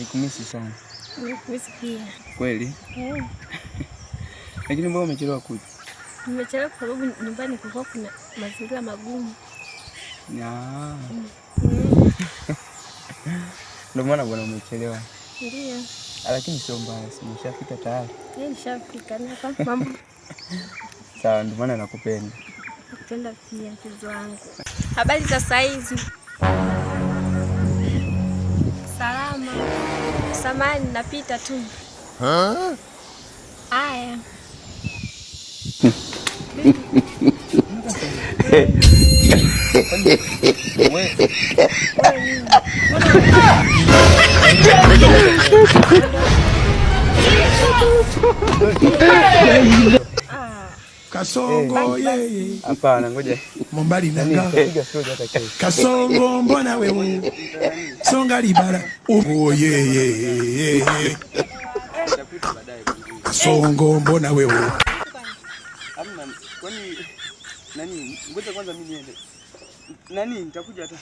Nilikumisi sana. Nilikumisi pia. Kweli? Lakini mbona umechelewa kuja? Nimechelewa kwa sababu nyumbani kulikuwa kuna mazingira magumu. Ndio maana bwana umechelewa. Ndio. Lakini sio mbaya, nimeshafika tayari. Nishafika hapa mambo. Sawa, ndio maana nakupenda. Nakupenda pia mpenzi wangu. Habari za saa hizi? Salama. Samani napita tu. Haya. Kasongo yeye. Hapana, ngoja. Mombali nanga. Kasongo mbona wewe? Songa libara. Oh yeye. Kasongo mbona wewe? Hamna, kwani nani? Ngoja kwanza mimi niende. Nani nitakuja hata.